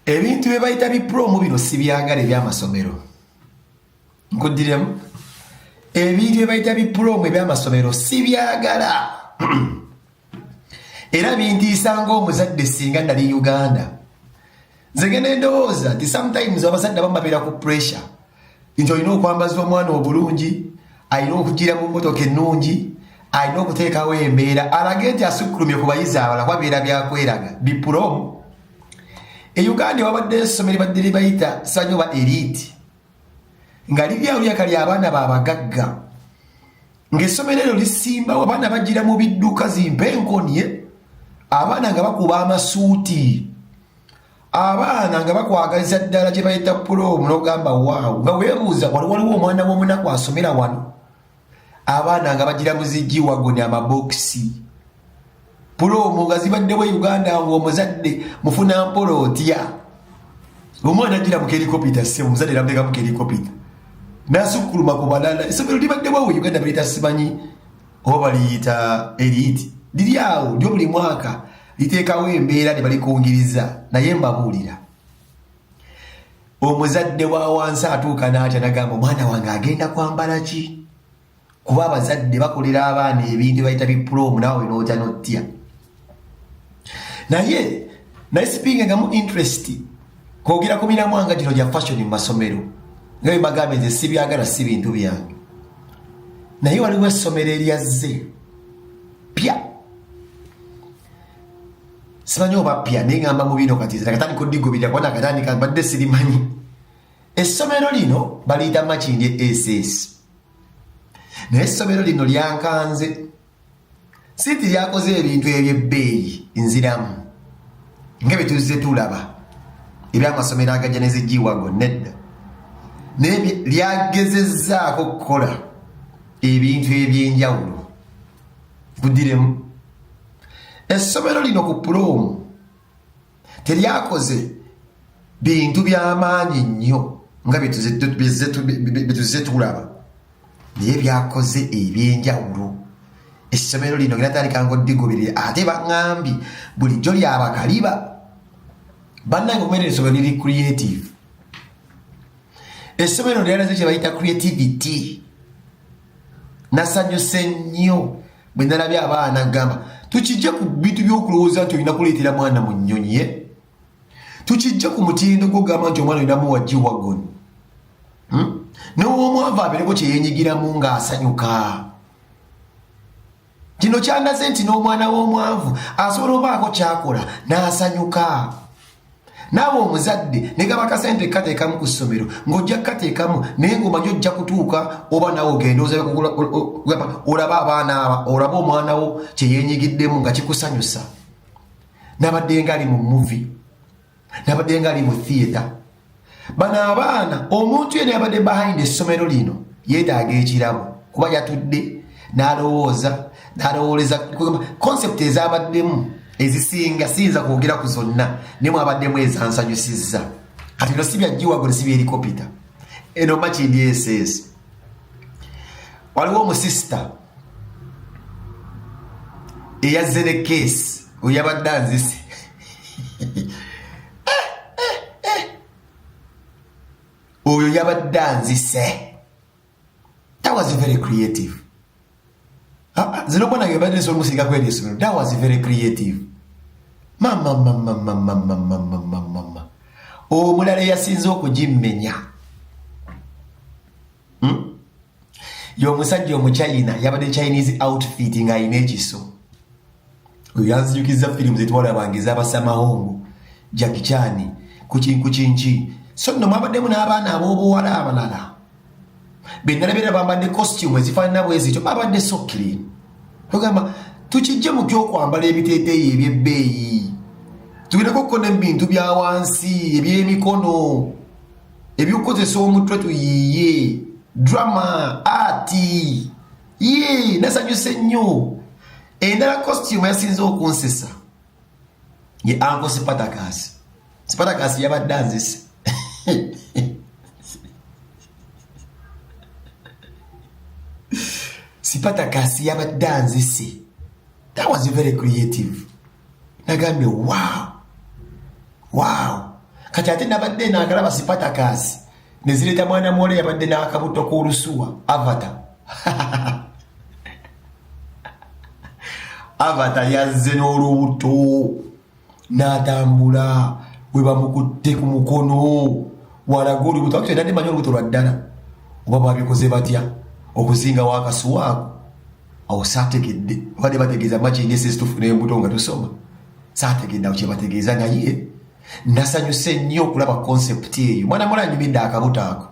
ebintu bye bayita bipromo bino si byagala ebyamasomero. Nkudiremu ebintu bye bayita bipromo ebyamasomero si byagala. Era bintiisa ng'omuzadde singa nali Uganda. Nze ngenda ndowooza nti sometimes abazadde bambabeera ku pressure nti olina okwambaza omwana obulungi, alina okugira mu mmotoka ennungi, alina okuteekawo embeera alage nti asukkulumye ku bayizi abalala kwabeera byakweraga bipromo. Uganda wabadde essomero badde libayita sanyo ba elite nga libyawo lyakali abaana babagagga ng'essomero eryo lisimbawo abaana bagira mu bidduka zimpenkonye, abaana nga bakuba amasuuti, abaana nga bakwagaliza ddala gye bayita promo n'ogamba waawo nga weebuuza waliwo omwana w'omunaku asomera wano. Abaana nga bagira muzijji wagoni amabokisi promo nga zibaddewo Uganda ng'omuzadde mufuna mpola otya. Omwana agira mu helikopita se omuzadde namuteka mu helikopita nasukkuluma ku balala. Essomero libaddewo Uganda baliyita simanyi oba baliyita elite, liri awo lyo buli mwaka liteekawo embeera ne balikungiriza. Naye mbabuulira omuzadde wa wansi atuuka n'atya nagamba omwana wange agenda kwambala ki? Kuba abazadde bakolera abaana ebintu bayita bipromo naawe n'otya n'otya. Naye sipinga mu interest kwogera ku miramwanga gino gya fashion mu masomero nga bwe mbagambe nze si byagala, si bintu byange. Naye waliwo essomero eryazze pya, simanyi oba pya naye ngamba mu bino kati nakatandika oddigubirira kuba nakatandika mbadde sirimanyi. Essomero lino baliyita Makindye SS. Naye essomero lino lyankanze si nti lyakoze ebintu ebyebbeeyi nziramu nga bye tuzze tulaba ebyamasomero agajja ne zijjiwago nedda, naye lyagezezzaako okukola ebintu ebyenjawulo. Kudiremu essomero lino ku promo teryakoze bintu by'amaanyi nnyo nga bye tuzze tulaba, naye byakoze ebyenjawulo. Essomero lino linatandika ng'oddigubirira ate baŋŋambi bulijjo lyabakaliba. Bannange okumera essomero liri creative. Essomero lyalaze kye bayita creativity. Nasanyuse nnyo bwe nalabye abaana gamba tukijja ku bintu by'okulowooza nti olina kuleetera mwana mu nnyonyi ye, tukijja ku mutindo gw'ogamba nti omwana olinamu wajji wagoni, n'ow'omwavu abeereko kye yeenyigiramu ng'asanyuka. Kino kyandaze nti n'omwana w'omwavu asobola obaako kyakola n'asanyuka. Naawe omuzadde ne gaba kasente kateekamu ku ssomero ng'ojja kukateekamu naye ng'omanyi ojja kutuuka oba naawe ogenda olaba abaana aba, olaba omwana wo kye yeenyigiddemu nga kikusanyusa. Nabadde nga ali mu movie, nabadde nga ali mu theatre. Bano abaana omuntu yenna yabadde behind essomero lino yeetaaga ekirabo kuba yatudde n'alowooleza concept ezabaddemu ezisinga siyinza kwogera ku zonna naye mwabaddemu ezansanyusizza. Kati bino si byajjiwago ne si byelikopita. Eno Makindye SS waliwo omusisita eyazze ne keesi oyo yabadde anzise oyo yabadde anzise. That was very creative. Zino bwana yabadde nsobola omusirika kweri essomero. That was very creative. Mama omulala eyasinze okugimmenya y'omusajja omuchina yabadde Chinese outfit ng'alina ekiso. Oyo yanzijukiza firimu zetwalabanga ez'abasamahongo Jackie Chan kukinki. So nno mwabaddemu n'abaana ab'obuwala abalala bennalabeera bambadde costume ezifaanana bwe zityo babadde so clean. Tugamba tukijje mu kyokwambala ebiteeteeyi ebyebbeeyi, tugireko okukona ebintu bya wansi ebyemikono ebyokukozesa omutwe tuyiiye drama ati ye nasanyuse nnyo. Endala costume yasinze okunsesa ye Uncle Spartacus. Spartacus yabadde anzise Spartacus yabadde anzise. That was very creative. Nagambye wow. kati ate nabadde nagalaba Spartacus nezireta mwana mwole yabadde n'akabuto k'olusuwa Avatar. Avatar yazze n'olubuto n'atambula we bamukutte ku mukono walaga olubuto akyo nandi manyi olubuto lwa ddala oba babikoze batya okuzinga wakasuwa ako awo saategedde obadde bategeeza makindi esesi tufuna embuto nga tusoma saategedde awo kyebategeeza naye nasanyuse nnyo okulaba konsepti eyo mwana mula anyumidde akabuto ako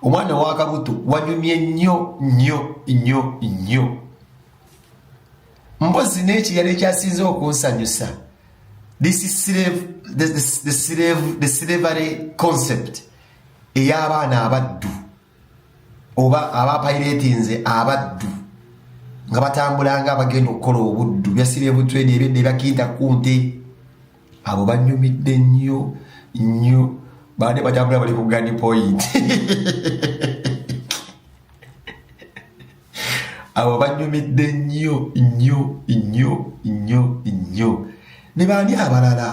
omwana w'akabuto wanyumye nnyo nnyo nnyo nnyo mpozi n'ekirala ekyasinze okunsanyusa this is the slavery concept ey'abaana abaddu oba abapiratinze abaddu nga batambula nga abagenda okukola obuddu bya slave trade ebyedde byakiyita kunte abo banyumidde nnyo nnyo baade batambula bali ku gun point abo banyumidde nnyo nnyo nnyo nnyo nnyo ne baani abalala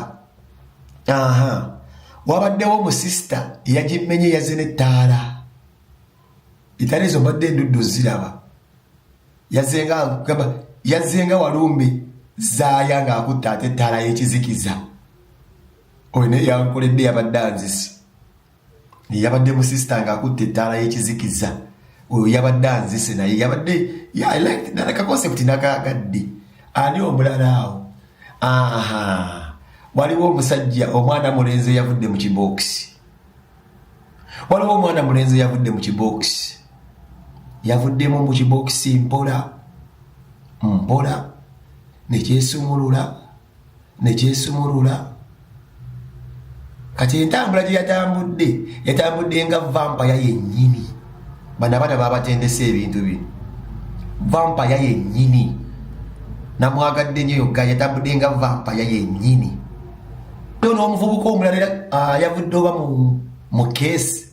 wabaddewo omusista eyagimenye yaze n'ettaala ettaala ezo mbadde enduddu ziraba yazenga walumbe zaaya ng'akutta ate ettaala y'ekizikiza oyo naye yankoledde yabadde anzisi yabadde musista ng'akutta ettaala y'ekizikiza oyo yabadde anzise naye yabadde I like nalaka concept nakagadde ani omulala awo waliwo omusajja omwana mulenzi yavudde mu kiboksi waliwo omwana mulenzi yavudde mu kiboksi yavuddemu mu kiboksi mpola nekyesumulula kati entambula gye yatambudde nga vampaya yennyini bana bana babatendesa ebintu bino vampaya yennyini namwagadde nnyo yokka yatambudde nga vampaya yennyini n'omuvubuka omulala yavudde oba mu keesi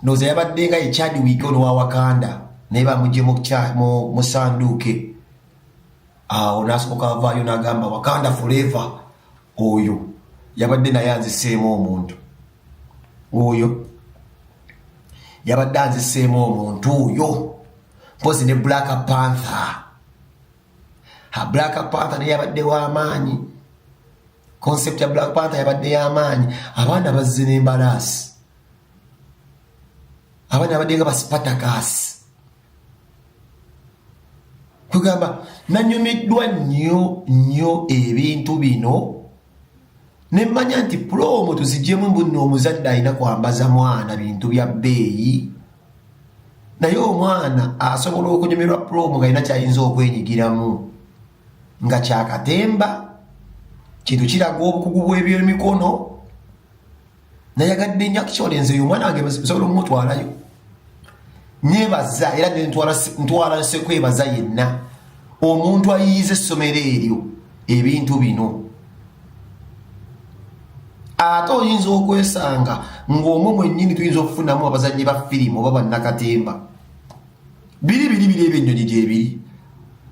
noza yabadde nga ye Chadwick ono wa Wakanda naye bamugye mu sanduuke awo n'asooka avaayo n'agamba Wakanda forever. Oyo yabadde naye anziseemu omuntu oyo yabadde anziseemu omuntu oyo mpozi ne Black Panther Black Panther naye yabadde w'amaanyi concept ya Black Panther yabadde y'amaanyi abaana bazze n'embalaasi abaana abadde nga ba Spartacus kugamba nanyumiddwa nnyo nnyo ebintu bino nemmanya nti promo tuzijjemu mbuno omuzadde alina kwambaza mwana bintu bya bbeeyi naye omwana asobola okunyumirwa promo nga alina kyayinza okwenyigiramu nga kyakatemba kintu kiraga obukugu bw'ebyemikono nayagadde nnyo akikyolenze oyo omwana wange nsobola omumutwalayo nyebaza era ntwala nsekwebaza yenna omuntu ayiyiza essomero eryo ebintu bino ate oyinza okwesanga ng'omwo mwennyini tuyinza okufunamu abazannyi ba firimu oba bannakatemba biri ebyennyonyi gyebiri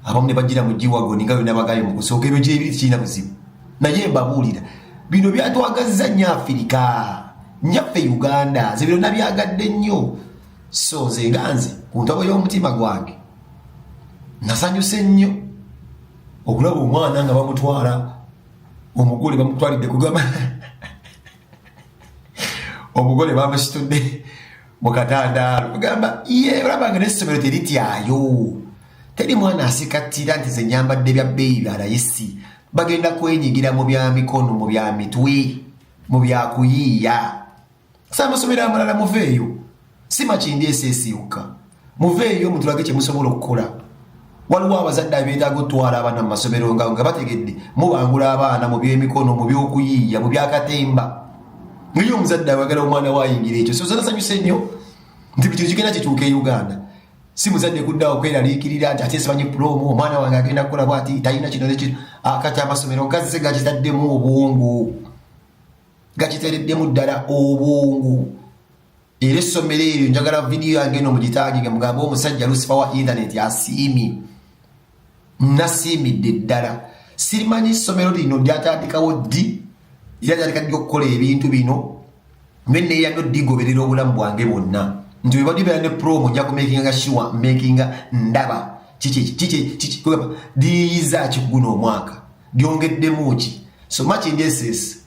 abamu ne bagira mu giwagoni nga byonna bagaye mu kusooka ebyo gyebiri tikirina buzibu naye mbabuulira bino byatwagazza nnyo Afirika nnyaffe Uganda ze byonna byagadde nnyo so nze nga nze ku ntabo y'omutima gwange nasanyuse nnyo okulaba omwana nga bamutwala omugole bamutwalidde kugamba omugole bamusitudde mu katandaalo kugamba ye olabanga n'essomero terityayo teri mwana asikattira nti ze nyambadde bya bbeeyi bya layisi bagenda kwenyigira mu bya mikono mu bya mitwe mu bya kuyiiya saamasomero amalala muveeyo si makindi esesi yokka muveeyo mutulage kye musobola okukola waliwo abazadde abeetaaga otwala abaana mu masomero nga bategedde mubangula abaana mu byemikono mu by'okuyiiya mu byakatemba ngayo omuzadde awagala omwana wayingira ekyo so nasanyuse nnyo nti buli kintu kigenda kituuka e Uganda si muzadde kuddawo kweraliikirira nti ate simanyi promo omwana wange agenda kukola bwati talina kino nekino akati amasomero gazze gakitaddemu obwongo gakitereddemu ddala obwongo era essomero eryo njagala vidiyo yange eno mugitaagi nga mugamba omusajja lusifa wa intaneti asiimye nasiimidde ddala sirimanyi essomero lino lyatandikawo ddi yatandika ddyo okukola ebintu bino mbenne yano digoberera obulamu bwange bwonna nti webadibera ne promo nja kumakinga sure makinga ndaba kiki diiza kiguno omwaka byongeddemu ki so much in this